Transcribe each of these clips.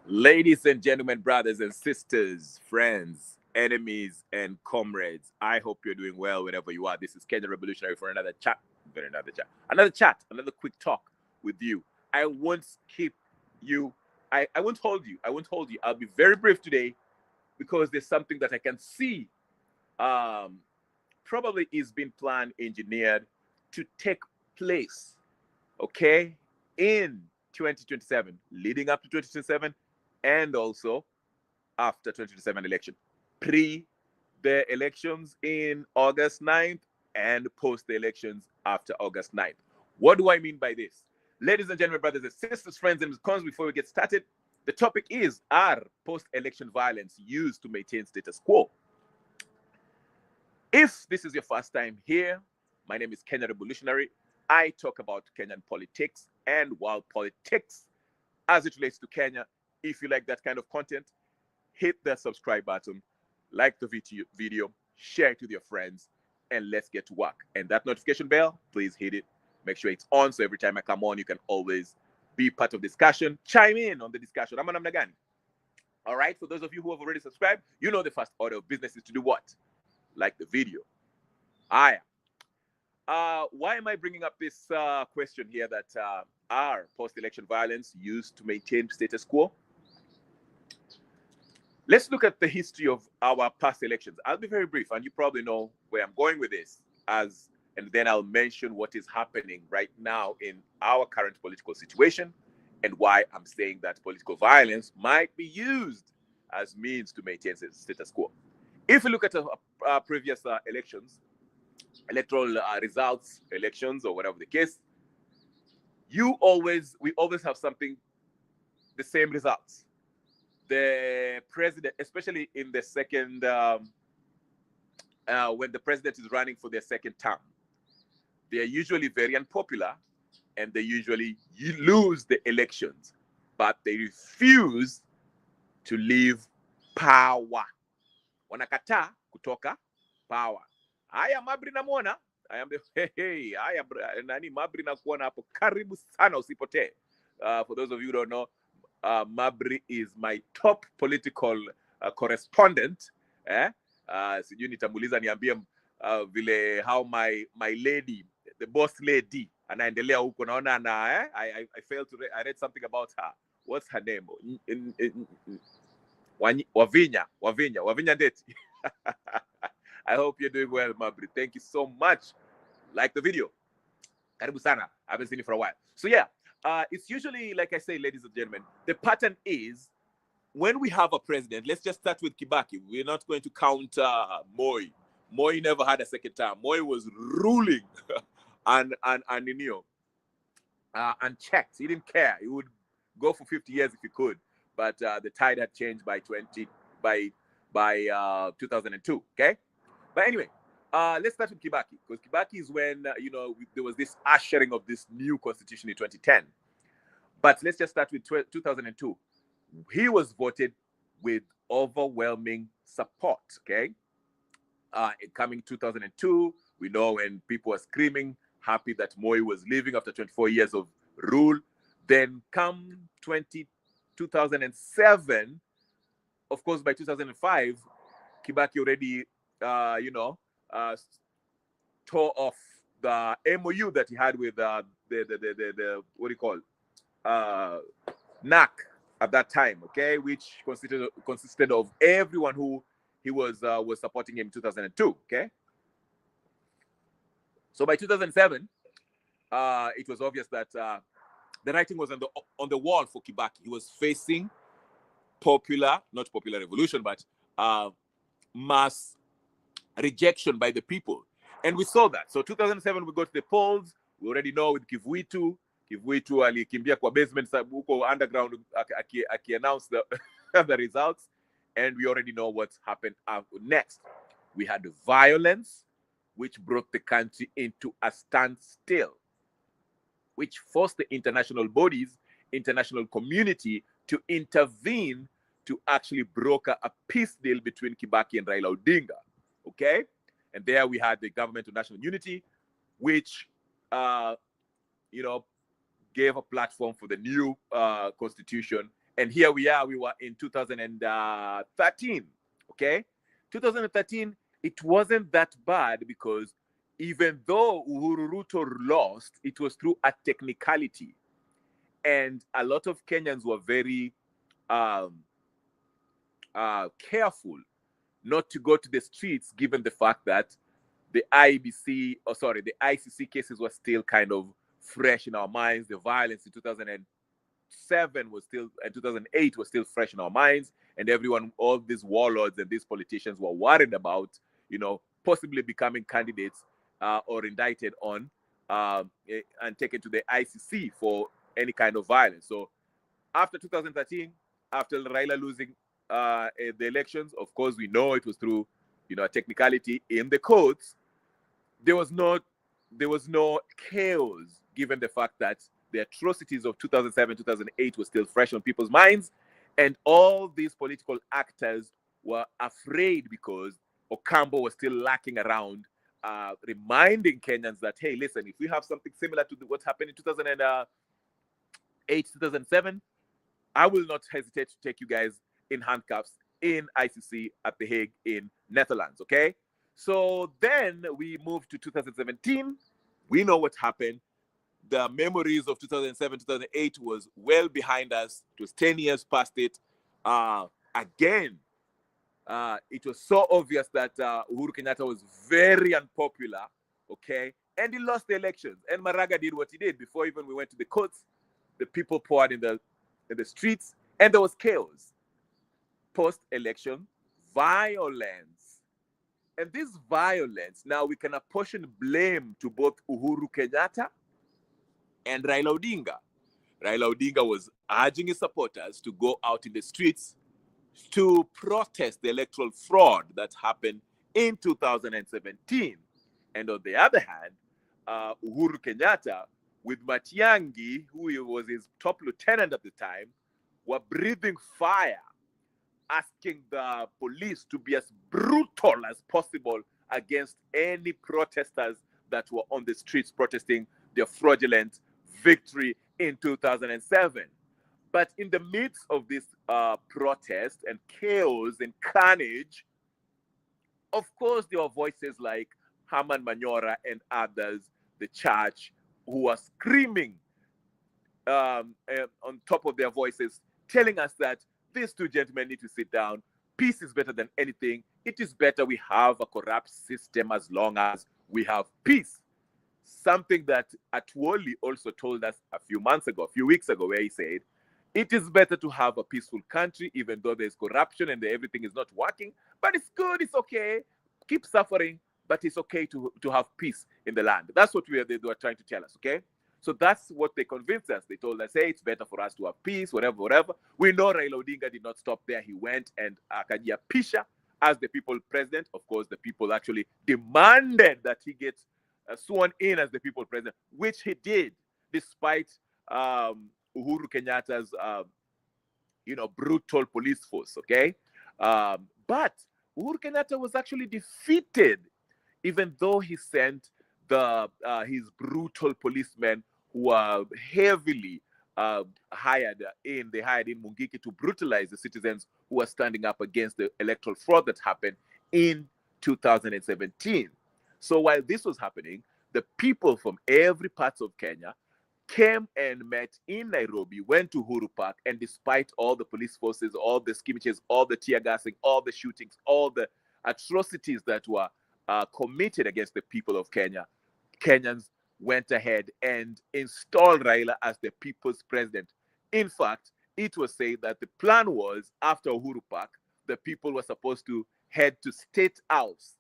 Ladies and gentlemen, brothers and sisters, friends, enemies, and comrades, I hope you're doing well wherever you are. This is Kenya Revolutionary for another quick talk with you. I won't keep you, I won't hold you. I won't hold you. I'll be very brief today because there's something that I can see um, probably is being planned, engineered to take place, okay, in 2027, leading up to 2027, and also after 2027 election, pre the elections in August 9th and post the elections after August 9th. What do I mean by this? Ladies and gentlemen, brothers and sisters, friends and cons, before we get started, the topic is, are post-election violence used to maintain status quo? If this is your first time here, my name is Kenya Revolutionary. I talk about Kenyan politics and world politics as it relates to Kenya. If you like that kind of content, hit the subscribe button, like the video, share it with your friends, and let's get to work. And that notification bell, please hit it. Make sure it's on so every time I come on, you can always be part of discussion. Chime in on the discussion. I'm namna gani? All right, for those of you who have already subscribed, you know the first order of business is to do what? Like the video. Aya. Why am I bringing up this question here that are post-election violence used to maintain status quo? Let's look at the history of our past elections. I'll be very brief, and you probably know where I'm going with this, and then I'll mention what is happening right now in our current political situation and why I'm saying that political violence might be used as means to maintain status quo. If we look at previous elections, electoral results, elections, or whatever the case, we always have something, the same results. The president, especially in the second, when the president is running for their second term, they are usually very unpopular and they usually lose the elections, but they refuse to leave power. Wanakataa kutoka power. Haya, Mabri namwona. I am the hey, haya nani Mabri nakuona hapo. Karibu sana usipotee. For those of you who don't know, Mabri is my top political correspondent. Sijui nitamuuliza niambie vile how my lady, the boss lady, anaendelea huko. Naona na I failed to I read something about her. What's her name? Wavinya Ndeti. I hope you're doing well, Mabri. Thank you so much. Like the video. Karibu sana. I haven't seen it for a while. So yeah, it's usually, like I say, ladies and gentlemen, the pattern is when we have a president, let's just start with Kibaki. We're not going to count Moi. Moi never had a second term. Moi was ruling and unchecked. He didn't care. He would go for 50 years if he could. But the tide had changed by 2002. Okay, but anyway, let's start with Kibaki, because Kibaki is when there was this ushering of this new constitution in 2010. But let's just start with 2002. He was voted with overwhelming support. Okay, coming 2002, we know when people were screaming, happy that Moi was leaving after 24 years of rule. Then come 2007, of course, by 2005, Kibaki already, tore off the MOU that he had with the what do you call NAC at that time, okay, which consisted of everyone who he was supporting him in 2002, okay. So by 2007, it was obvious that the writing was on the wall for Kibaki. He was facing not popular revolution, but mass rejection by the people. And we saw that. So 2007, we go to the polls. We already know with Kivuitu alikimbia kwa basement huko underground aki-announce the results. And we already know what's happened next. We had violence, which brought the country into a standstill, which forced the international bodies, international community to intervene to actually broker a peace deal between Kibaki and Raila Odinga. Okay? And there we had the Government of National Unity, which, gave a platform for the new constitution And here we are, we were in 2013, okay? 2013, it wasn't that bad because even though Uhuru Ruto lost, it was through a technicality. And a lot of Kenyans were very careful not to go to the streets, given the fact that the ICC cases were still kind of fresh in our minds. The violence in 2007 was still, and 2008 was still fresh in our minds. And everyone, all these warlords and these politicians were worried about, possibly becoming candidates or indicted on and taken to the ICC for any kind of violence. So after 2013, after Raila losing the elections, of course, we know it was through, a technicality in the courts. There was no chaos, given the fact that the atrocities of 2007, 2008 were still fresh on people's minds. And all these political actors were afraid because Ocampo was still lacking around, reminding Kenyans that, hey, listen, if we have something similar to what happened in 2008, 2007, I will not hesitate to take you guys in handcuffs in ICC at The Hague in Netherlands, okay? So then we moved to 2017. We know what happened. The memories of 2007, 2008 was well behind us. It was 10 years past it. Again, it was so obvious that Uhuru Kenyatta was very unpopular, okay? And he lost the elections. And Maraga did what he did. Before even we went to the courts, the people poured in the streets, and there was chaos. Post-election violence. And this violence, now we can apportion blame to both Uhuru Kenyatta and Raila Odinga. Raila Odinga was urging his supporters to go out in the streets to protest the electoral fraud that happened in 2017. And on the other hand, Uhuru Kenyatta, with Matiang'i, who was his top lieutenant at the time, were breathing fire, asking the police to be as brutal as possible against any protesters that were on the streets protesting their fraudulent victory in 2007. But in the midst of this protest and chaos and carnage, of course, there were voices like Herman Manyora and others, the church, who are screaming on top of their voices, telling us that these two gentlemen need to sit down. Peace is better than anything. It is better we have a corrupt system as long as we have peace. Something that Atwoli also told us a few weeks ago, where he said, it is better to have a peaceful country, even though there's corruption and everything is not working. But it's good, it's okay. Keep suffering, but it's okay to have peace in the land. That's what they were trying to tell us, okay? So that's what they convinced us. They told us, hey, it's better for us to have peace, whatever. We know Raila Odinga did not stop there. He went and akajiapisha as the people president. Of course, the people actually demanded that he gets sworn in as the people president, which he did, despite Uhuru Kenyatta's, brutal police force, okay? But Uhuru Kenyatta was actually defeated, even though he sent his brutal policemen who were heavily hired in Mungiki to brutalize the citizens who were standing up against the electoral fraud that happened in 2017. So while this was happening, the people from every part of Kenya came and met in Nairobi, went to Uhuru Park, and despite all the police forces, all the skirmishes, all the tear gassing, all the shootings, all the atrocities that were committed against the people of Kenya, Kenyans went ahead and installed Raila as the people's president. In fact, it was said that the plan was, after Uhuru Park, the people were supposed to head to State House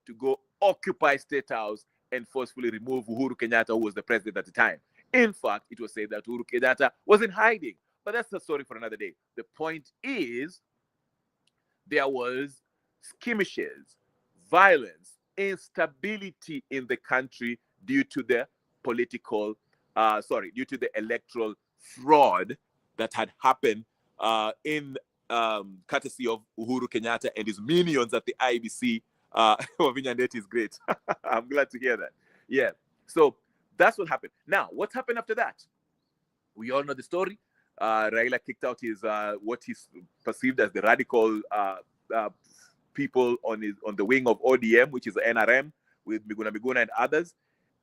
to go occupy State House and forcefully remove Uhuru Kenyatta, who was the president at the time. In fact, it was said that Uhuru Kenyatta was in hiding. But that's a story for another day. The point is, there was skirmishes, violence, instability in the country due to the electoral fraud that had happened in courtesy of Uhuru Kenyatta and his minions at the IBC. Wavinya Ndeti is great. I'm glad to hear that. Yeah. So that's what happened. Now, what happened after that? We all know the story. Raila kicked out his what he perceived as the radical people on the wing of ODM, which is the NRM, with Miguna Miguna and others,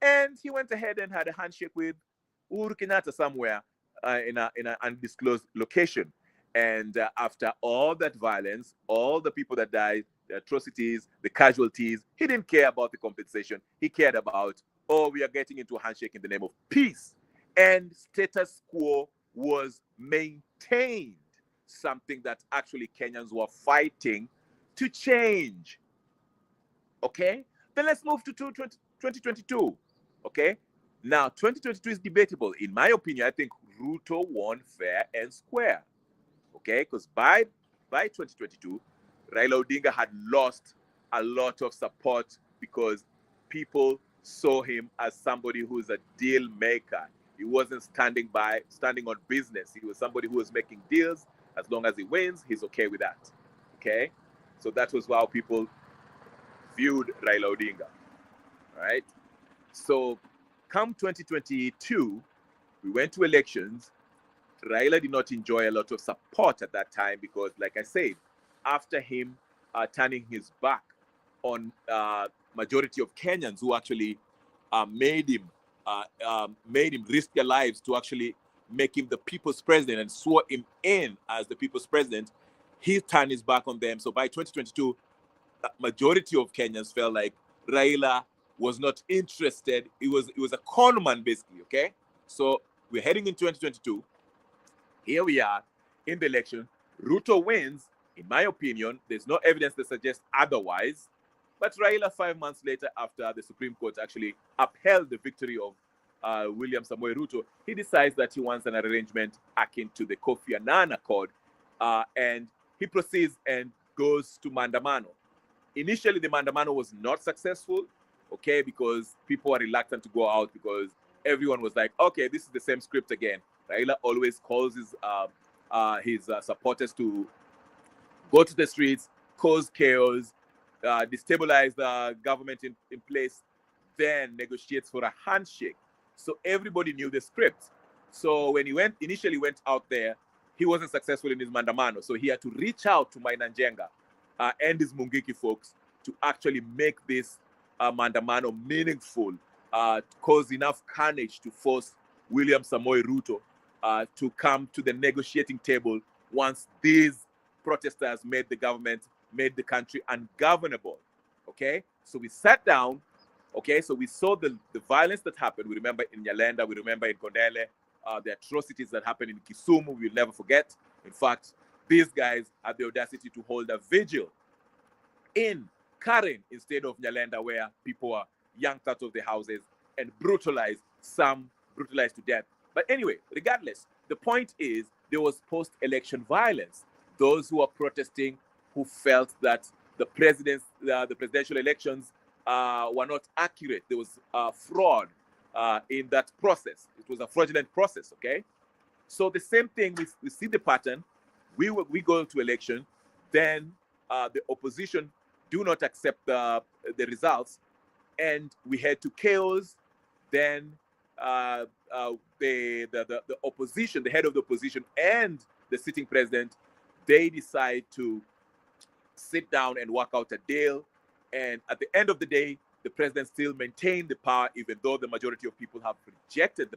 and he went ahead and had a handshake with Uhuru Kenyatta somewhere in an undisclosed location. And after all that violence, all the people that died, the atrocities, the casualties, he didn't care about the compensation. He cared about, oh, we are getting into a handshake in the name of peace. And status quo was maintained, something that actually Kenyans were fighting to change. Okay? Then let's move to 2022. Okay? Now, 2022 is debatable. In my opinion, I think Ruto won fair and square. Okay? Because by 2022, Raila Odinga had lost a lot of support because people saw him as somebody who's a deal maker. He wasn't standing on business. He was somebody who was making deals. As long as he wins, he's okay with that. Okay? So that was how people viewed Raila Odinga. Right? So come 2022, we went to elections. Raila did not enjoy a lot of support at that time because, like I said, after him turning his back on majority of Kenyans who actually made him risk their lives to actually make him the people's president and swore him in as the people's president, he turned his back on them. So by 2022, majority of Kenyans felt like Raila was not interested. It was a con man, basically, okay? So we're heading in 2022. Here we are in the election. Ruto wins. In my opinion, there's no evidence that suggests otherwise. But Raila, 5 months later, after the Supreme Court actually upheld the victory of William Samoei Ruto, he decides that he wants an arrangement akin to the Kofi Annan Accord, and he proceeds and goes to Mandamano. Initially, the Mandamano was not successful, okay, because people were reluctant to go out because everyone was like, okay, this is the same script again. Raila always calls his supporters to go to the streets, cause chaos, destabilize the government in place, then negotiates for a handshake. So everybody knew the script. So when he initially went out there, he wasn't successful in his Mandamano. So he had to reach out to Maina Njenga and his Mungiki folks to actually make this Mandamano meaningful, cause enough carnage to force William Samoei Ruto to come to the negotiating table once these protesters made the country ungovernable. Okay, so we sat down. Okay, so we saw the violence that happened. We remember in Nyalenda, we remember in Kondele, the atrocities that happened in Kisumu, we'll never forget. In fact, these guys had the audacity to hold a vigil in Karen instead of Nyalenda, where people were yanked out of their houses and brutalized, some brutalized to death. But anyway, regardless, the point is there was post-election violence. Those who are protesting, who felt that the presidential elections were not accurate. There was fraud in that process. It was a fraudulent process, okay? So the same thing, we see the pattern. We go to election, then the opposition do not accept the results, and we head to chaos. Then the opposition, the head of the opposition and the sitting president, they decide to sit down and work out a deal. And at the end of the day, the president still maintained the power, even though the majority of people have rejected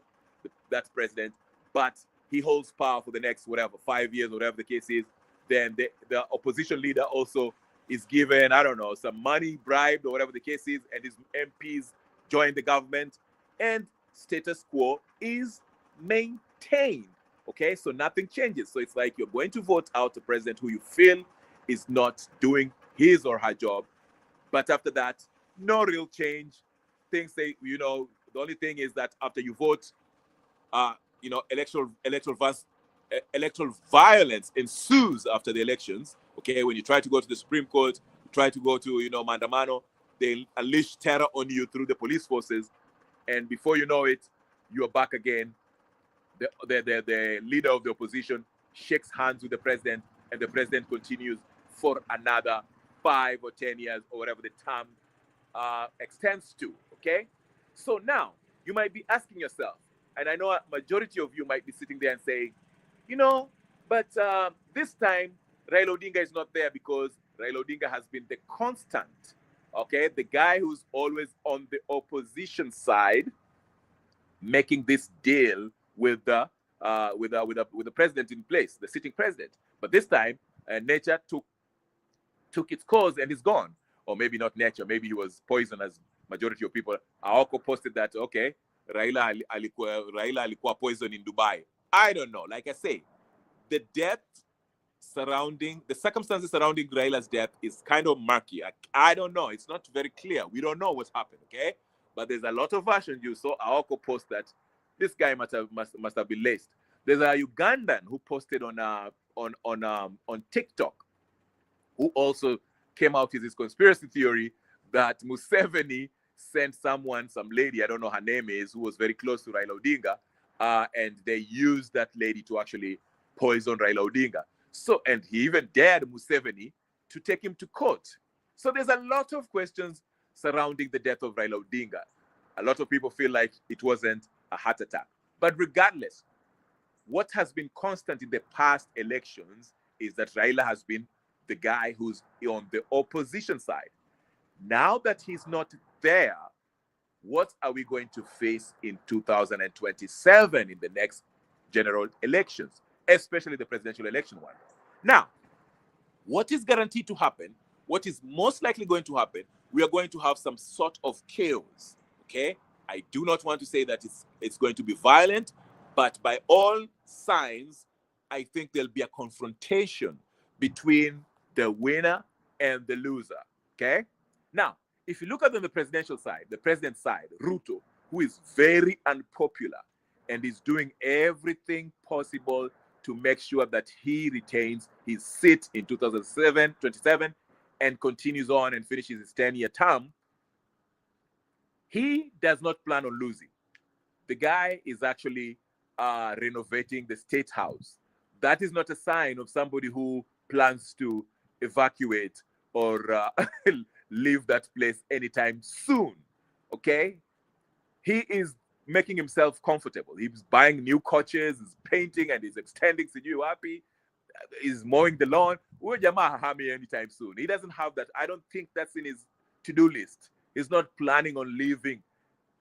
that president. But he holds power for the next, 5 years, whatever the case is. Then the opposition leader also is given, I don't know, some money, bribed, or whatever the case is, and his MPs join the government, and status quo is maintained. Okay, so nothing changes. So it's like you're going to vote out a president who you feel is not doing his or her job. But after that, no real change. Things say, the only thing is that after you vote, electoral violence ensues after the elections. Okay, when you try to go to the Supreme Court, you try to go to, Mandamano, they unleash terror on you through the police forces. And before you know it, you're back again. The leader of the opposition shakes hands with the president, and the president continues for another 5 or 10 years, or whatever the term extends to. Okay, so now you might be asking yourself, and I know a majority of you might be sitting there and saying, you know, but this time Raila Odinga is not there because Raila Odinga has been the constant, okay, the guy who's always on the opposition side, making this deal with the president in place, the sitting president. But this time, nature took its course and is gone, or maybe not nature, maybe he was poisoned, as majority of people. Aoko posted that, okay, Raila alikuwa poisoned in Dubai. I don't know. Like I say, the death surrounding the circumstances surrounding Raila's death is kind of murky. I don't know. It's not very clear. We don't know what's happened. Okay, but there's a lot of versions. You saw Aoko post that this guy must have been laced. There's a Ugandan who posted on TikTok, who also came out with his conspiracy theory that Museveni sent some lady, I don't know her name is, who was very close to Raila Odinga, and they used that lady to actually poison Raila Odinga. So, and he even dared Museveni to take him to court. So there's a lot of questions surrounding the death of Raila Odinga. A lot of people feel like it wasn't a heart attack. But regardless, what has been constant in the past elections is that Raila has been the guy who's on the opposition side. Now that he's not there, what are we going to face in 2027 in the next general elections, especially the presidential election one? Now, what is guaranteed to happen, what is most likely going to happen, we are going to have some sort of chaos, okay? I do not want to say that it's going to be violent, but by all signs, I think there'll be a confrontation between the winner and the loser, okay? Now, if you look at the presidential side, the president's side, Ruto, who is very unpopular and is doing everything possible to make sure that he retains his seat in 2027 and continues on and finishes his 10-year term, he does not plan on losing. The guy is actually renovating the State House. That is not a sign of somebody who plans to evacuate or leave that place anytime soon, okay? He is making himself comfortable. He's buying new coaches, he's painting, and he's extending Sijui Wapi. He's mowing the lawn. Anytime soon. He doesn't have that. I don't think that's in his to-do list. He's not planning on leaving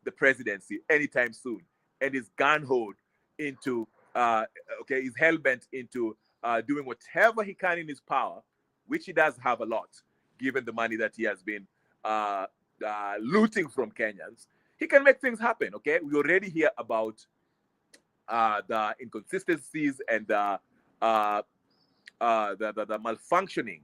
the presidency anytime soon. And he's gun-hoed into, he's hell-bent into doing whatever he can in his power, which he does have a lot, given the money that he has been looting from Kenyans. He can make things happen, okay? We already hear about the inconsistencies and the malfunctioning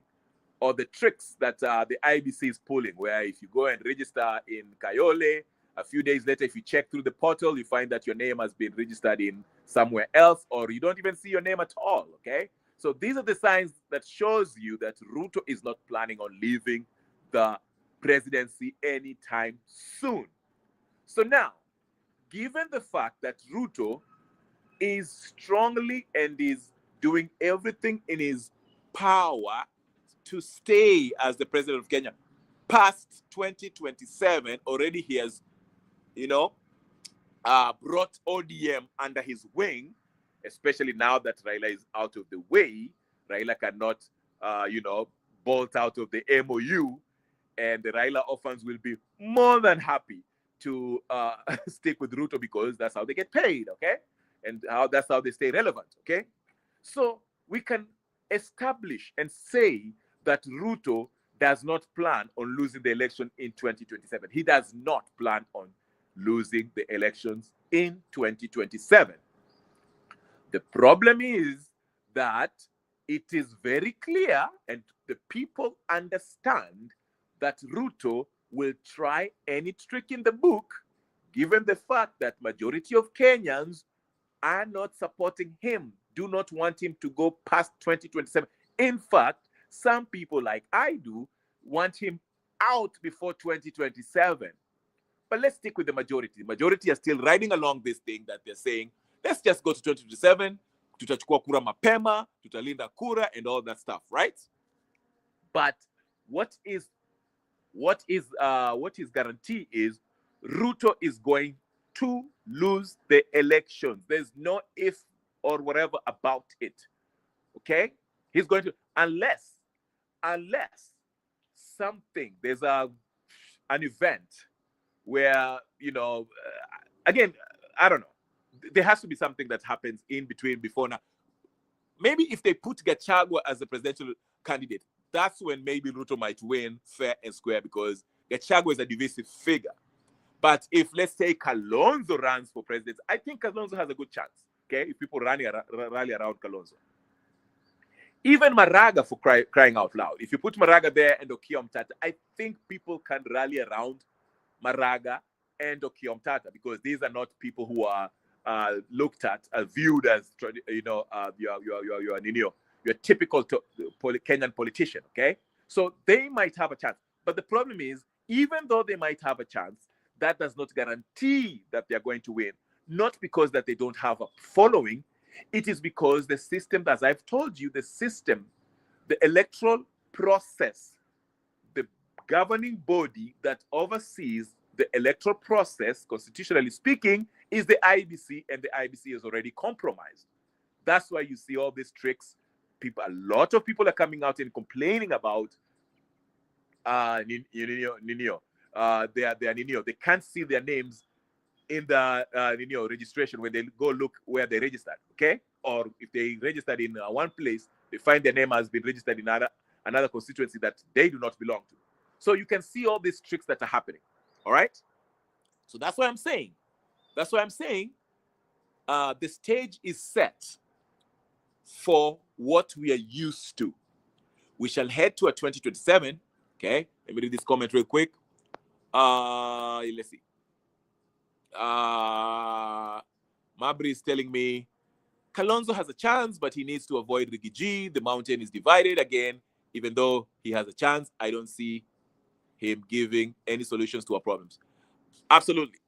or the tricks that the IBC is pulling, where if you go and register in Kayole, a few days later, if you check through the portal, you find that your name has been registered in somewhere else, or you don't even see your name at all, okay? So these are the signs that shows you that Ruto is not planning on leaving the presidency anytime soon. So now, given the fact that Ruto is strongly and is doing everything in his power to stay as the president of Kenya past 2027, already he has, brought ODM under his wing, especially now that Raila is out of the way. Raila cannot, bolt out of the MOU, and the Raila orphans will be more than happy to stick with Ruto because that's how they get paid, okay? And that's how they stay relevant, okay? So we can establish and say that Ruto does not plan on losing the election in 2027. He does not plan on losing the elections in 2027. The problem is that it is very clear and the people understand that Ruto will try any trick in the book, given the fact that majority of Kenyans are not supporting him, do not want him to go past 2027. In fact, some people like I do want him out before 2027. But let's stick with the majority. The majority are still riding along this thing that they're saying, let's just go to 2027, tutachukua kura mapema, tutalinda kura, and all that stuff, right? But what is guaranteed is Ruto is going to lose the elections. There's no if, or whatever about it. Okay? He's going to, unless something, there's an event where, again, I don't know. There has to be something that happens in between before now. Maybe if they put Gachagua as the presidential candidate, that's when maybe Ruto might win fair and square, because Gachagua is a divisive figure. But if, let's say, Kalonzo runs for president, I think Kalonzo has a good chance, okay, if people rally around Kalonzo. Even Maraga, for crying out loud. If you put Maraga there and Okiya Omtata, I think people can rally around Maraga and Okiya Omtata, because these are not people who are looked at, viewed as, your typical Kenyan politician, okay? So they might have a chance. But the problem is, even though they might have a chance, that does not guarantee that they're going to win. Not because that they don't have a following. It is because the system, as I've told you, the electoral process, the governing body that oversees the electoral process, constitutionally speaking, is the IEBC, and the IEBC is already compromised. That's why you see all these tricks. A lot of people are coming out and complaining about Ninio. They are Ninio. They can't see their names in the registration when they go look where they registered, okay? Or if they registered in one place, they find their name has been registered in another constituency that they do not belong to. So you can see all these tricks that are happening, all right? So that's what I'm saying. The stage is set for what we are used to. We shall head to a 2027, okay? Let me read this comment real quick. Let's see. Mabry is telling me Kalonzo has a chance, but he needs to avoid Riggy G. The mountain is divided again. Even though he has a chance, I don't see him giving any solutions to our problems. Absolutely.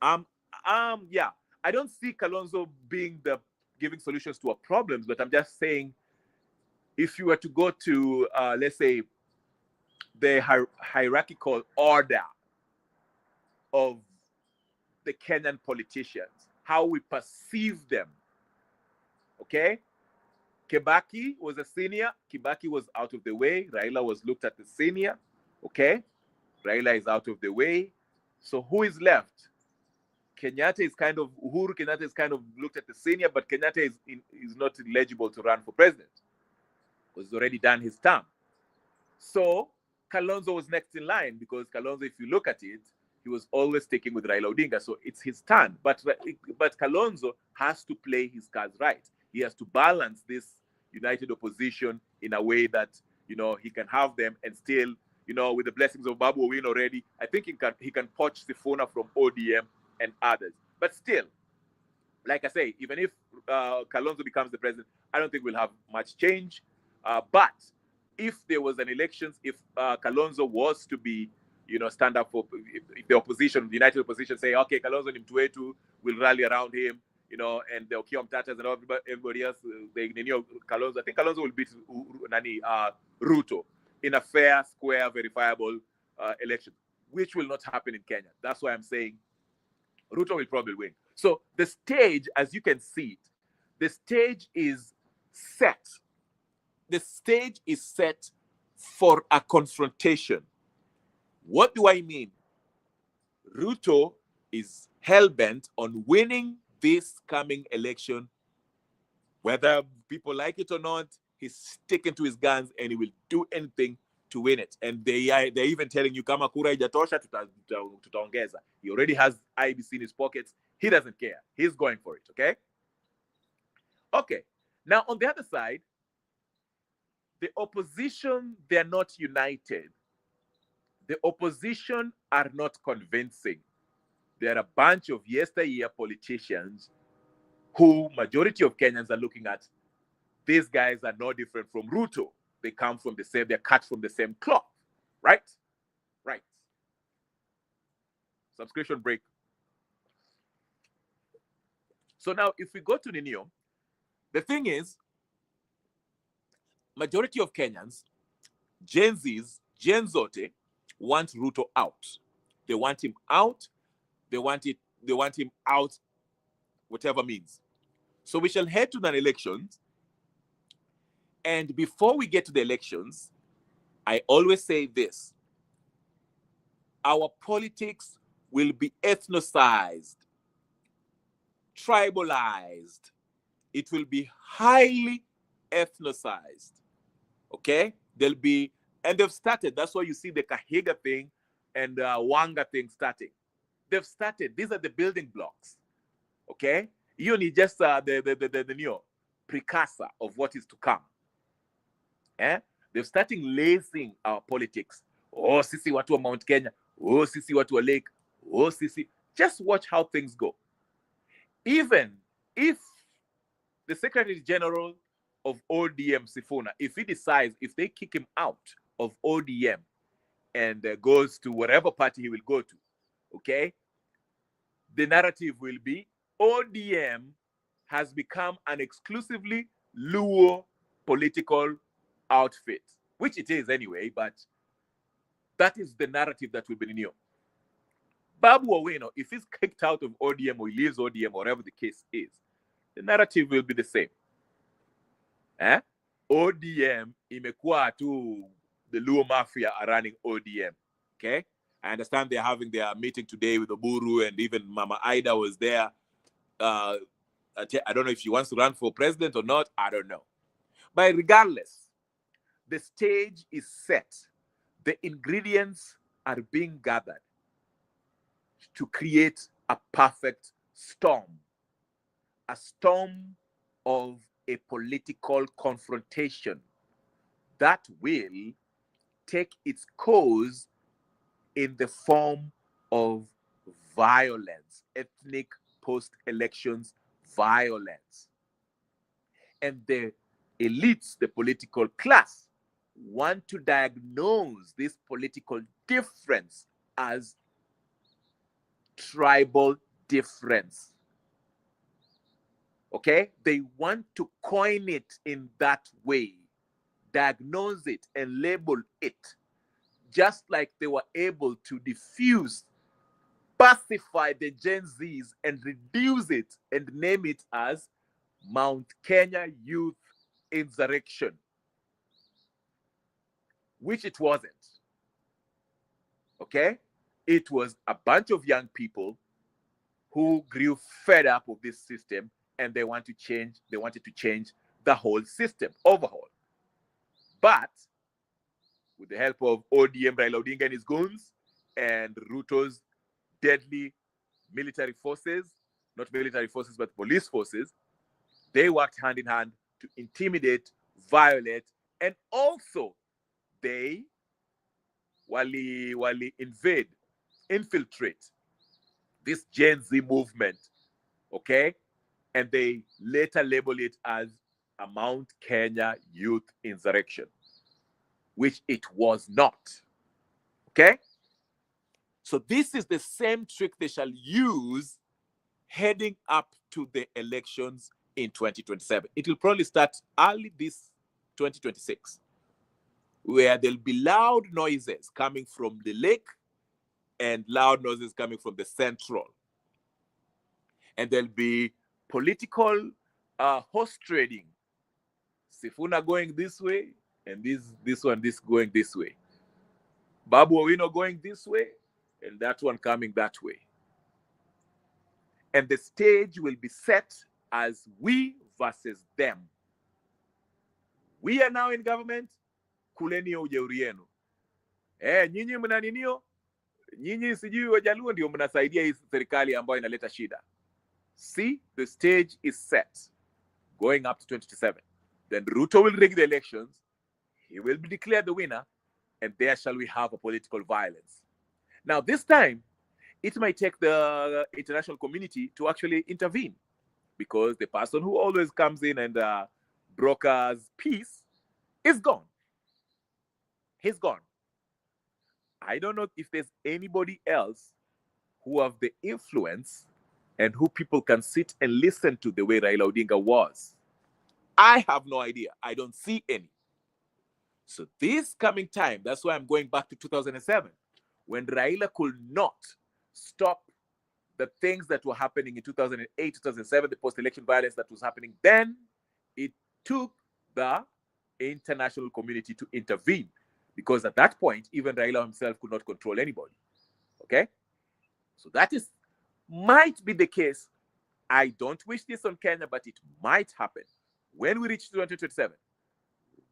Yeah. I don't see Kalonzo giving solutions to our problems, but I'm just saying, if you were to go to, let's say, the hierarchical order of the Kenyan politicians, how we perceive them, okay? Kibaki was a senior. Kibaki was out of the way. Raila was looked at as senior, okay? Raila is out of the way. So who is left? Uhuru Kenyatta is kind of looked at the senior, but Kenyatta is not eligible to run for president because he's already done his term. So Kalonzo was next in line, because Kalonzo, if you look at it, he was always sticking with Raila Odinga. So it's his turn. But Kalonzo has to play his cards right. He has to balance this united opposition in a way that, he can have them and still, with the blessings of Babu Owino already, I think he can poach Sifuna from ODM and others. But still, like I say, even if Kalonzo becomes the president, I don't think we'll have much change. But if there was an elections, if Kalonzo was to be, stand up for, if the opposition, the united opposition, say, okay, Kalonzo ni mtu wetu, we'll rally around him, and the Okiya Omtatas and everybody else, Kalonzo. I think Kalonzo will beat Ruto in a fair, square, verifiable election, which will not happen in Kenya. That's why I'm saying Ruto will probably win. So the stage, as you can see it, the stage is set. The stage is set for a confrontation. What do I mean? Ruto is hell-bent on winning this coming election. Whether people like it or not, he's sticking to his guns and he will do anything to win it. And they're even telling you, kama kura ijatosha, tutaongeza. He already has IBC in his pockets. He doesn't care. He's going for it, okay? Okay. Now, on the other side, the opposition, they're not united. The opposition are not convincing. There are a bunch of yesteryear politicians who majority of Kenyans are looking at. These guys are no different from Ruto. They come from the same, they're cut from the same cloth, right? Right. Subscription break. So now, if we go to Ninio, the thing is, majority of Kenyans, Gen Zs, Gen Zote, want Ruto out. They want him out. They want him out, whatever means. So we shall head to the elections. And before we get to the elections, I always say this: our politics will be ethnicized, tribalized. It will be highly ethnicized. Okay? There'll be, and they've started. That's why you see the Kahiga thing and Wanga thing starting. They've started. These are the building blocks. Okay? You need just the new precursor of what is to come. Eh? They're starting lacing our politics. Oh, sisi watu wa Mount Kenya. Oh, sisi watu wa Lake. Oh, sisi. Just watch how things go. Even if the Secretary General of ODM, Sifuna, if he decides, if they kick him out of ODM and goes to whatever party he will go to, okay, the narrative will be ODM has become an exclusively Luo political outfit, which it is anyway, but that is the narrative that will be new. Babu Owino, if he's kicked out of ODM or he leaves ODM, whatever the case is, the narrative will be the same. ODM imekuwa tu, the Luo Mafia are running ODM. Okay? I understand they're having their meeting today with Oburu, and even Mama Ida was there. I don't know if she wants to run for president or not. I don't know. But regardless, the stage is set. The ingredients are being gathered to create a perfect storm. A storm of a political confrontation that will take its course in the form of violence, ethnic post-elections violence. And the elites, the political class, want to diagnose this political difference as tribal difference. Okay? They want to coin it in that way, diagnose it and label it, just like they were able to diffuse, pacify the Gen Zs and reduce it and name it as Mount Kenya Youth Insurrection, which it wasn't. Okay? It was a bunch of young people who grew fed up of this system, and they wanted to change the whole system, overhaul. But with the help of ODM, Raila Odinga and his goons, and Ruto's deadly military forces, not military forces, but police forces, they worked hand in hand to intimidate, violate, and also they wali invade, infiltrate this Gen Z movement, okay? And they later label it as a Mount Kenya Youth Insurrection, which it was not, okay? So this is the same trick they shall use heading up to the elections in 2027. It will probably start early this 2026, where there'll be loud noises coming from the lake and loud noises coming from the central. And there'll be political horse trading. Sifuna going this way, and this going this way. Babu Owino going this way, and that one coming that way. And the stage will be set as we versus them. We are now in government, kuleni ujeuri yenu. Nyinyi mna ninio? Nyinyi sijui Wajaluo ndio mnasaidia hii serikali ambayo inaleta shida. See, the stage is set going up to 2027. Then Ruto will rig the elections. He will be declared the winner, and there shall we have a political violence. Now, this time, it might take the international community to actually intervene, because the person who always comes in and brokers peace is gone. He's gone. I don't know if there's anybody else who have the influence and who people can sit and listen to the way Raila Odinga was. I have no idea. I don't see any. So this coming time, that's why I'm going back to 2007, when Raila could not stop the things that were happening in 2008, 2007, the post-election violence that was happening then, it took the international community to intervene, because at that point, even Raila himself could not control anybody. Okay? So that might be the case. I don't wish this on Kenya, but it might happen when we reach 2027.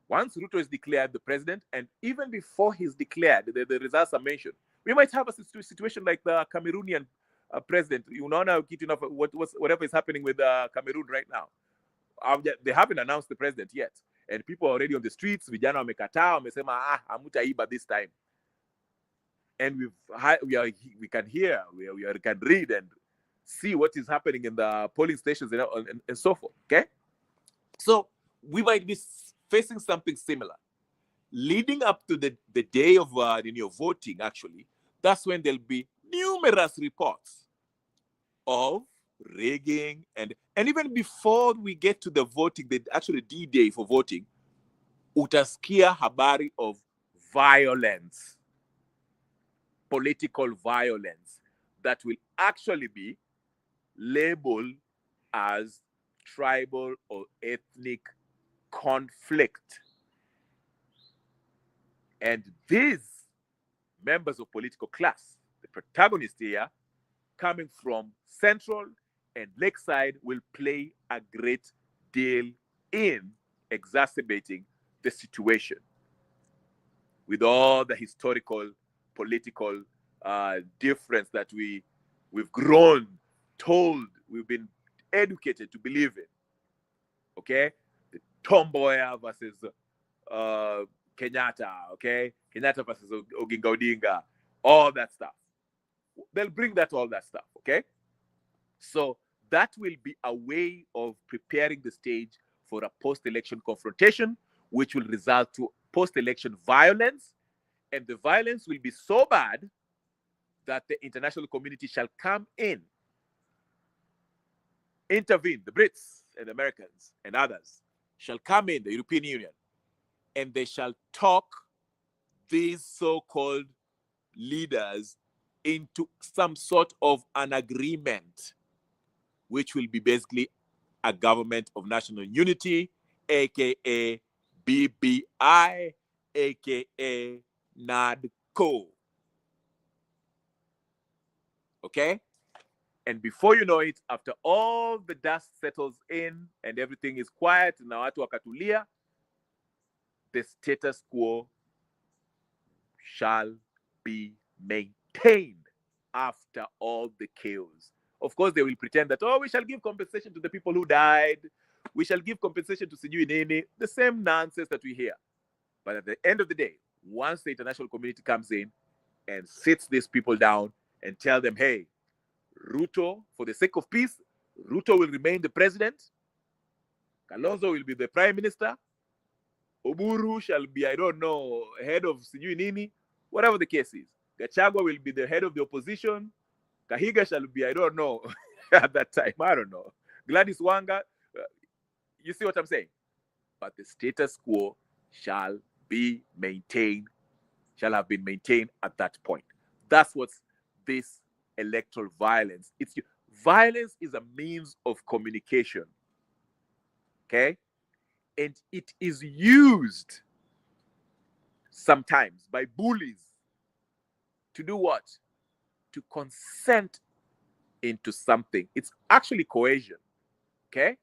Once Ruto is declared the president, and even before he's declared, the results are mentioned, we might have a situation like the Cameroonian president. You know now, whatever is happening with Cameroon right now. They haven't announced the president yet, and people are already on the streets. Vijana wamekataa, wamesema hamutaiba this time. And we can hear, we can read and see what is happening in the polling stations and so forth. Okay, so we might be facing something similar leading up to the day of voting. Actually, that's when there'll be numerous reports of rigging, and even before we get to the voting, the actually D-Day for voting, utaskia habari of violence, political violence, that will actually be labeled as tribal or ethnic conflict. And these members of political class, the protagonists here, coming from Central and Lakeside, will play a great deal in exacerbating the situation with all the historical, political difference that we've grown, told, we've been educated to believe in. Okay? The Tomboya versus Kenyatta, okay? Kenyatta versus Oginga Odinga, all that stuff. They'll bring all that stuff, okay? So that will be a way of preparing the stage for a post-election confrontation, which will result to post-election violence. And the violence will be so bad that the international community shall come in, intervene, the Brits and the Americans and others shall come in, the European Union, and they shall talk these so-called leaders into some sort of an agreement, which will be basically a government of national unity, aka BBI, aka NADCO. Okay? And before you know it, after all the dust settles in and everything is quiet, na watu wakatulia, the status quo shall be maintained after all the chaos. Of course, they will pretend that, we shall give compensation to the people who died. We shall give compensation to Sijui Nini. The same nonsense that we hear. But at the end of the day, once the international community comes in and sits these people down and tell them, hey, Ruto, for the sake of peace, Ruto will remain the president. Kalonzo will be the prime minister. Oburu shall be, I don't know, head of Sijui Nini. Whatever the case is. Gachagua will be the head of the opposition. Kahiga shall be, I don't know, at that time, I don't know. Gladys Wanga, you see what I'm saying? But the status quo shall be maintained, shall have been maintained at that point. That's what's this electoral violence. Violence is a means of communication, okay? And it is used sometimes by bullies to do what? To consent into something. It's actually coercion, okay?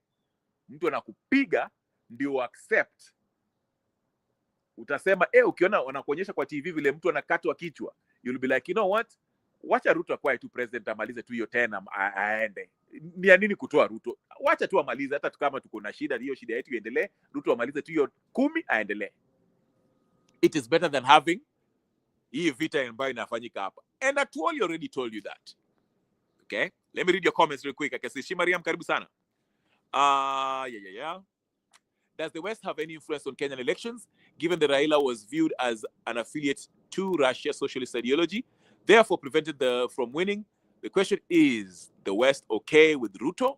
Mtu anakupiga ndio accept. Utasema, ukiona wanakuonyesha kwa TV vile mtu anakatwa kichwa, you'll be like, you know what? Wacha Ruto akwae tu president, amalize tu hiyo tena aende. Ni ya nini kutoa Ruto? Wacha tu amalize, hata kama tuko na shida, hiyo shida yetu iendelee. Ruto amalize tu hiyo 10 aendelee. It is better than having hii vita ambayo inafanyika hapa. And Atuoli already told you that. Okay? Let me read your comments real quick. Akasishi Mariam, karibu sana. Yeah. Does the West have any influence on Kenyan elections, given that Raila was viewed as an affiliate to Russia's socialist ideology, therefore prevented from winning? The question is, the West okay with Ruto?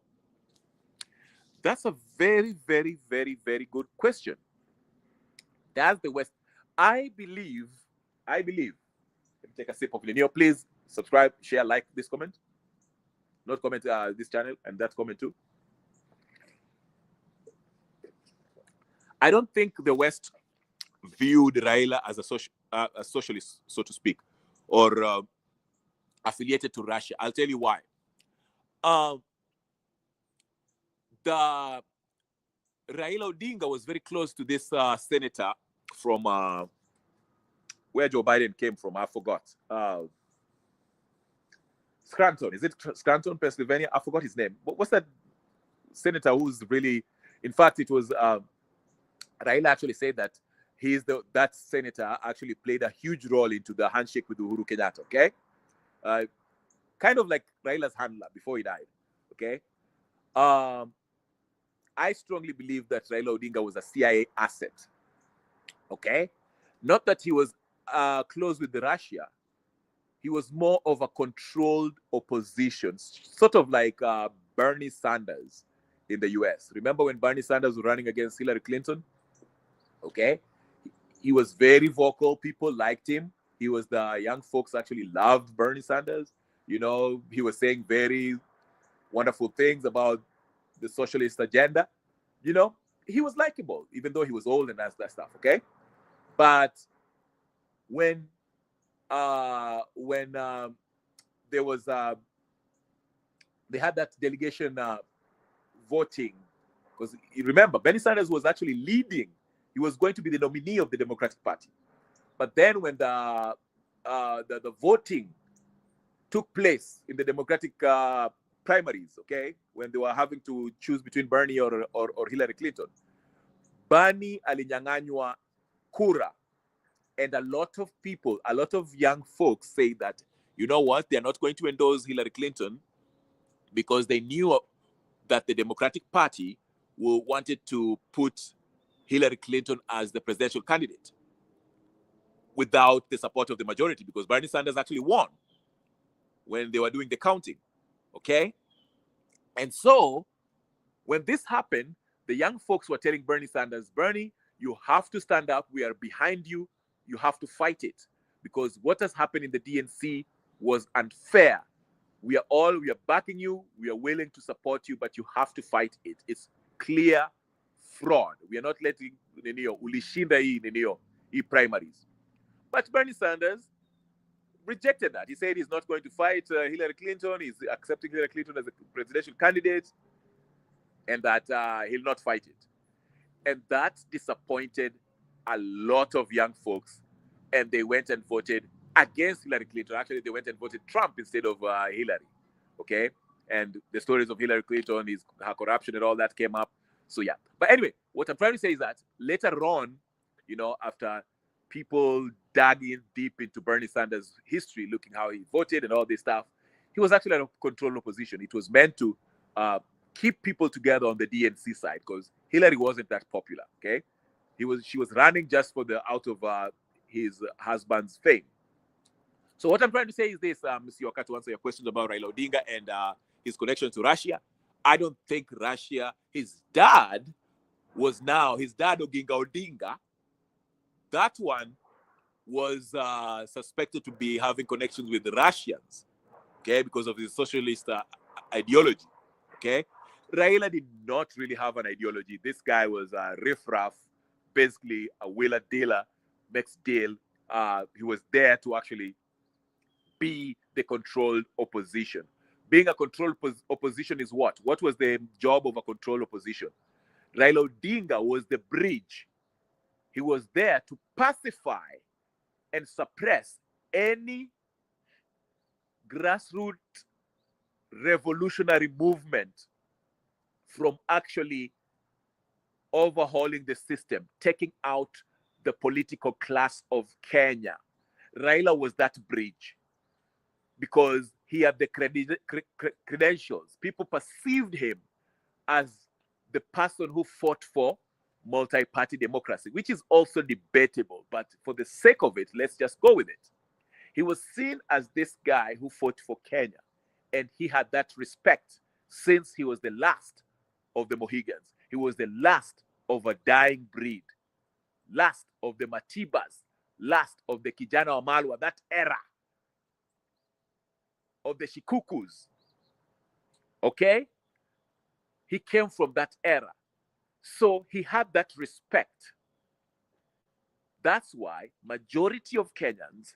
That's a very, very, very, very good question. Does the West? I believe, let me take a sip of Lenio. Please subscribe, share, like this comment. not comment this channel and that comment too. I don't think the West viewed Raila as a socialist, so to speak, or affiliated to Russia. I'll tell you why. The Raila Odinga was very close to this senator from where Joe Biden came from. I forgot. Scranton. Is it Scranton, Pennsylvania? I forgot his name. What's that senator who's really, in fact, it was Raila actually said that that senator actually played a huge role into the handshake with Uhuru Kenyatta, okay? Kind of like Raila's handler before he died, okay? I strongly believe that Raila Odinga was a CIA asset, okay? Not that he was close with Russia. He was more of a controlled opposition, sort of like Bernie Sanders in the US. Remember when Bernie Sanders was running against Hillary Clinton? Okay. He was very vocal. People liked him. The young folks actually loved Bernie Sanders. You know, he was saying very wonderful things about the socialist agenda. You know, he was likable, even though he was old and that stuff. Okay. But when there was they had that delegation voting, because remember Bernie Sanders was actually leading. He was going to be the nominee of the Democratic Party, but then when the voting took place in the Democratic primaries, okay, when they were having to choose between Bernie or Hillary Clinton, Bernie alinyang'anywa kura. And a lot of people, a lot of young folks say that, you know what, they're not going to endorse Hillary Clinton because they knew that the Democratic Party wanted to put Hillary Clinton as the presidential candidate without the support of the majority, because Bernie Sanders actually won when they were doing the counting, okay? And so when this happened, the young folks were telling Bernie Sanders, Bernie, you have to stand up. We are behind you. You have to fight it, because what has happened in the DNC was unfair. We are backing you. We are willing to support you, but you have to fight it. It's clear fraud. We are not letting ulishinda primaries. But Bernie Sanders rejected that. He said he's not going to fight Hillary Clinton. He's accepting Hillary Clinton as a presidential candidate, and that he'll not fight it. And that disappointed a lot of young folks, and they went and voted against Hillary Clinton. Actually, they went and voted Trump instead of Hillary, okay? And the stories of Hillary Clinton, her corruption and all that came up. So, yeah. But anyway, what I'm trying to say is that later on, you know, after people dug in deep into Bernie Sanders' history, looking how he voted and all this stuff, he was actually in a controlled opposition. It was meant to keep people together on the DNC side, because Hillary wasn't that popular, okay? She was running just for the out of his husband's fame. So what I'm trying to say is this, Mr. Yoka, to answer your questions about Raila Odinga and his connection to Russia. I don't think Russia, his dad Oginga Odinga, that one was suspected to be having connections with the Russians, okay, because of his socialist ideology, okay? Raila did not really have an ideology. This guy was a riffraff, basically a wheeler dealer, makes deal. He was there to actually be the controlled opposition. Being a controlled opposition is what? What was the job of a controlled opposition? Raila Odinga was the bridge. He was there to pacify and suppress any grassroots revolutionary movement from actually overhauling the system, taking out the political class of Kenya. Raila was that bridge because he had the credentials. People perceived him as the person who fought for multi-party democracy, which is also debatable. But for the sake of it, let's just go with it. He was seen as this guy who fought for Kenya, and he had that respect since he was the last of the Mohegans. He was the last of a dying breed, last of the Matibas, last of the Kijana Wamalwa, that era of the Shikukus. Okay? He came from that era. So he had that respect. That's why majority of Kenyans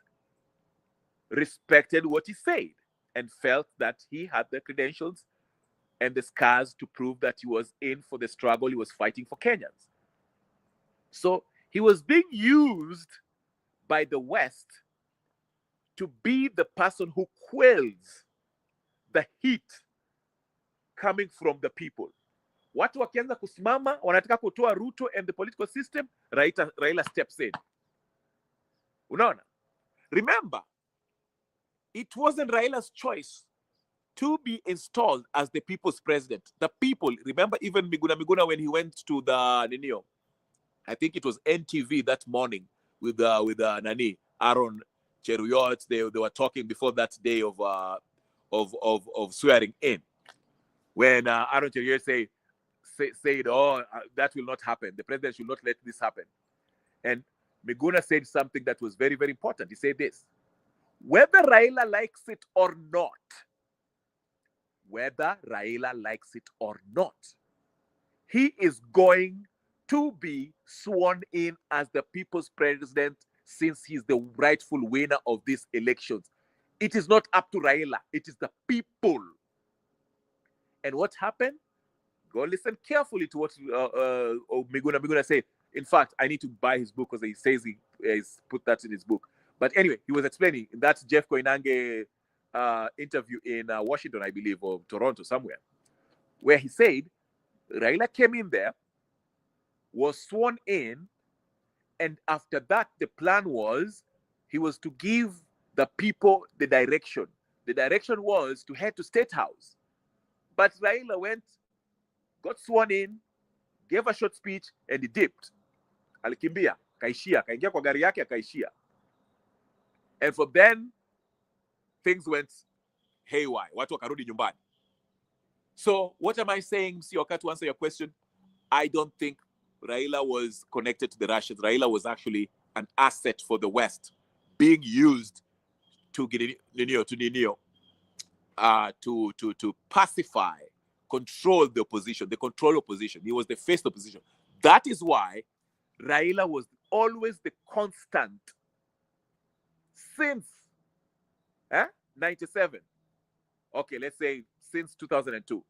respected what he said and felt that he had the credentials and the scars to prove that he was in for the struggle he was fighting for Kenyans. So he was being used by the West to be the person who quells the heat coming from the people. Watu wakianza kusimama wanataka kutoa Ruto and the political system, Raila steps in. Unaona? Remember, it wasn't Raila's choice to be installed as the people's president. The people, remember even Miguna when he went to the Ninio, I think it was NTV that morning with Nani, Aaron Cheruyot, they were talking before that day of swearing in. When Aaron Cheruyot said, that will not happen. The president should not let this happen. And Miguna said something that was very, very important. He said this: whether Raila likes it or not, he is going to be sworn in as the people's president since he's the rightful winner of these elections. It is not up to Raila. It is the people. And what happened? Go listen carefully to what Miguna said. In fact, I need to buy his book because he says he's put that in his book. But anyway, he was explaining that Jeff Koinange interview in Washington, I believe, or Toronto, somewhere, where he said Raila came in there, was sworn in, and after that, the plan was he was to give the people the direction. The direction was to head to State House. But Raila went, got sworn in, gave a short speech, and he dipped. Alikimbia, kaishia, kaingia kwa gari yake, akaishia. And from then, things went haywire. Watu wakarudi nyumbani. So what am I saying, Sioka, to answer your question? I don't think Raila was connected to the Russians. Raila was actually an asset for the West, being used to pacify, control the opposition, the control opposition. He was the face opposition. That is why Raila was always the constant since 97. Okay, let's say since 2002.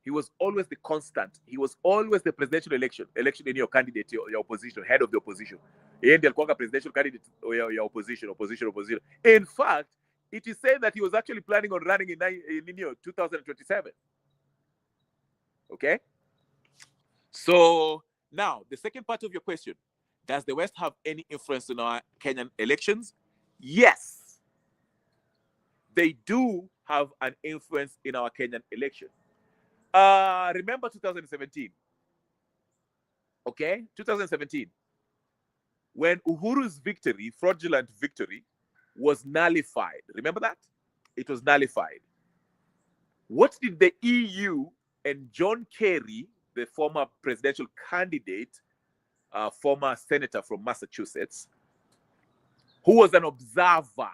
He was always the constant. He was always the presidential election in your candidate, your opposition, head of the opposition. And the presidential candidate or your opposition. In fact, it is said that he was actually planning on running in 2027. Okay? So now, the second part of your question, does the West have any influence in our Kenyan elections? Yes. They do have an influence in our Kenyan election. Remember 2017? Okay? 2017. When Uhuru's victory, fraudulent victory, was nullified. Remember that? It was nullified. What did the EU and John Kerry, the former presidential candidate, former senator from Massachusetts, who was an observer,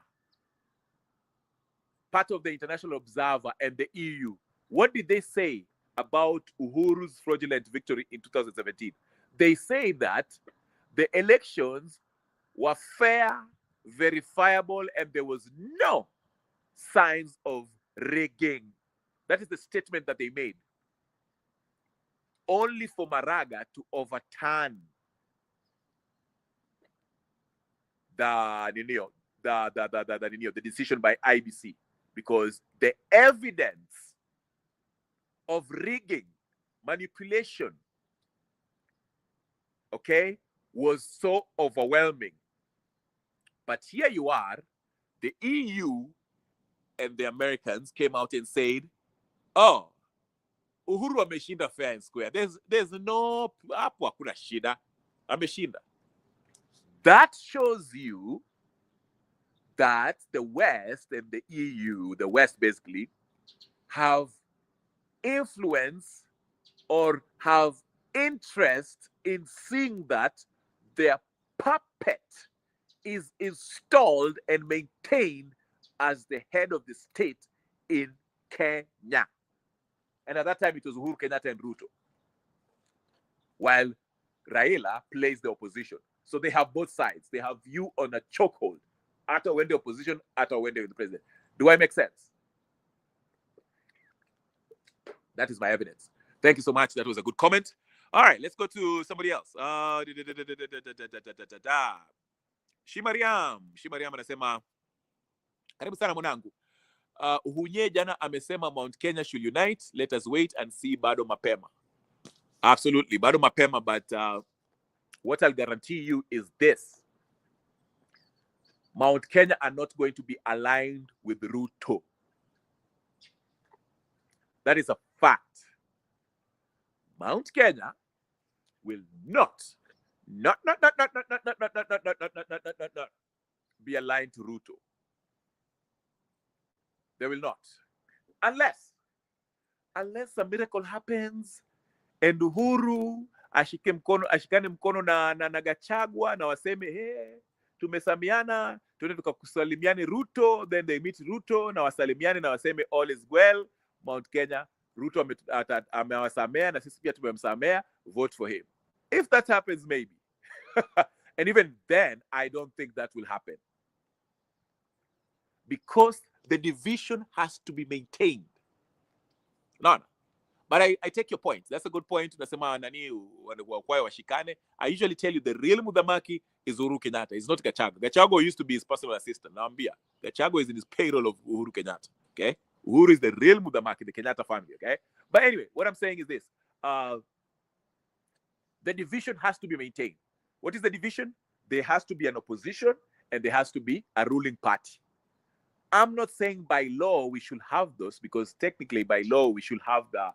part of the International Observer and the EU, what did they say about Uhuru's fraudulent victory in 2017? They say that the elections were fair, verifiable, and there was no signs of rigging. That is the statement that they made. Only for Maraga to overturn the decision by IBC, because the evidence of rigging, manipulation, okay, was so overwhelming. But here you are, the EU and the Americans came out and said, oh, Uhuru ameshinda fair and square. There's no hapo hakuna shida. Ameshinda. That shows you that the West and the EU, the West basically, have influence or have interest in seeing that their puppet is installed and maintained as the head of the state in Kenya. And at that time, it was Uhuru Kenyatta and Ruto, while Raila plays the opposition. So they have both sides. They have you on a chokehold. After when the opposition, after when they're the president. Do I make sense? That is my evidence. Thank you so much. That was a good comment. All right, let's go to somebody else. Shimariam anasema karibu sana mwanangu. Uhunye jana amesema Mount Kenya should unite. Let us wait and see. Bado mapema. Absolutely, bado mapema. But what I'll guarantee you is this: Mount Kenya are not going to be aligned with Ruto. That is a fact. Mount Kenya will not be aligned to Ruto. They will not. Unless a miracle happens and Uhuru ashikane mkono na Gachagua na waseme hey, tumesamiana, tuende tukakusalimiane Ruto, then they meet Ruto na wasalimiane na waseme all is well, Mount Kenya, Ruto amewasamea na sisi pia tumemsamea, vote for him. If that happens, maybe. And even then, I don't think that will happen. Because the division has to be maintained. No. But I take your point. That's a good point. I usually tell you the real Mudamaki is Uhuru Kenyatta. It's not Gachagua. Gachagua used to be his personal assistant. Naambia. Gachagua is in his payroll of Uhuru Kenyatta. Okay? Uhuru is the real Mudamaki, the Kenyatta family. Okay? But anyway, what I'm saying is this. The division has to be maintained. What is the division? There has to be an opposition and there has to be a ruling party. I'm not saying by law we should have those, because technically by law we should have the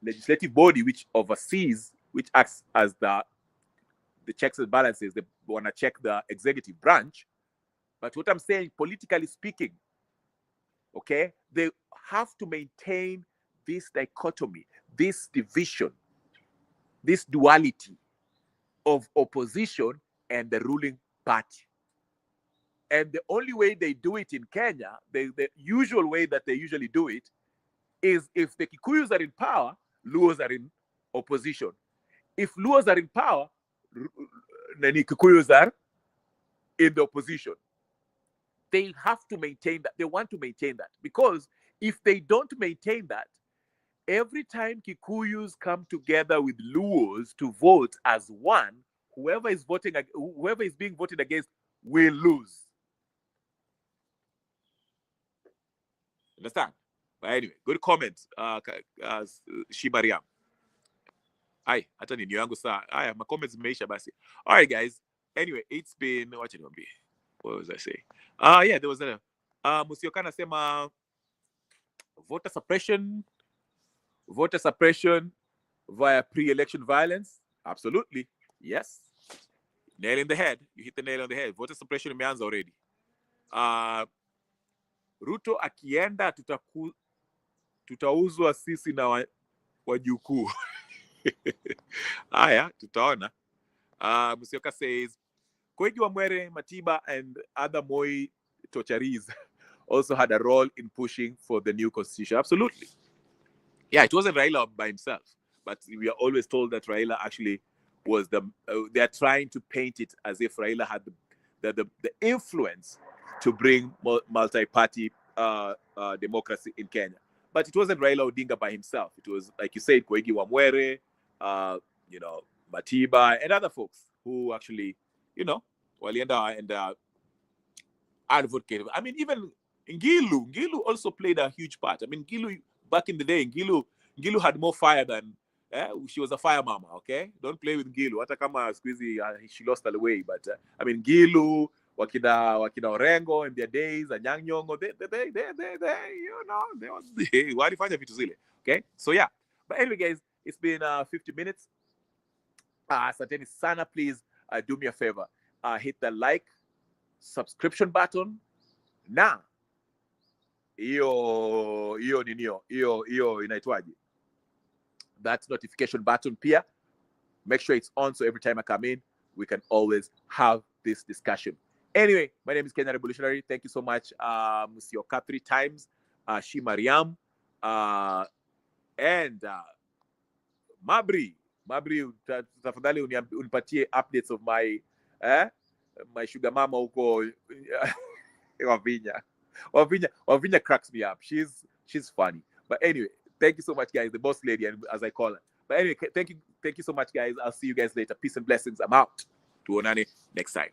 legislative body which oversees, which acts as the checks and balances. They want to check the executive branch. But what I'm saying, politically speaking, okay, they have to maintain this dichotomy, this division, this duality of opposition and the ruling party. And the only way they do it in Kenya, the usual way that they usually do it, is if the Kikuyus are in power, Luos are in opposition. If Luos are in power, then Kikuyus are in the opposition. They have to maintain that. They want to maintain that. Because if they don't maintain that, every time Kikuyus come together with Luos to vote as one, whoever is being voted against will lose. Understand? But anyway, good comment, Shibariam. Hi, hata nini yangu saa. Aya, my comments meisha basi. All right, guys. Anyway, it's been, what was I saying? Yeah, there was a Musiokana sema voter suppression via pre-election violence. Absolutely. Yes. Nail in the head. You hit the nail on the head. Voter suppression imeanza already. Ruto akienda tutauzwa sisi na wajukuu. Aya, tutaona. Musioka says, Koigi Wamwere, Matiba, and other Moi Tocharis also had a role in pushing for the new constitution. Absolutely. Yeah, it wasn't Raila by himself, but we are always told that Raila actually was they are trying to paint it as if Raila had the influence to bring multi-party democracy in Kenya. But it wasn't Raila Odinga by himself. It was, like you said, Koigi Wamwere, Matiba, and other folks who actually, walienda and advocated. I mean, even Ngilu also played a huge part. I mean, Ngilu, back in the day, Ngilu had more fire than, she was a fire mama, okay? Don't play with Ngilu. Hata kama squeezy, she lost her way. But, I mean, Ngilu, Wakina Orengo in their days, and Yang Nyongo, they walifanya vitu zile. Okay? So, yeah. But anyway, guys, it's been 50 minutes. Asanteni sana, please do me a favor. Hit the like, subscription button. Na, iyo inaitwaje? That notification button pia. Make sure it's on so every time I come in, we can always have this discussion. Anyway, my name is Kenya Revolutionary. Thank you so much, Musioka 3 times, Shimariam, And Mabri, tafadhali unipatie updates of my my sugar mama huko Wavinya cracks me up. She's funny. But anyway, thank you so much, guys. The boss lady, and as I call her. But anyway, thank you so much, guys. I'll see you guys later. Peace and blessings. I'm out. Tuonane next time.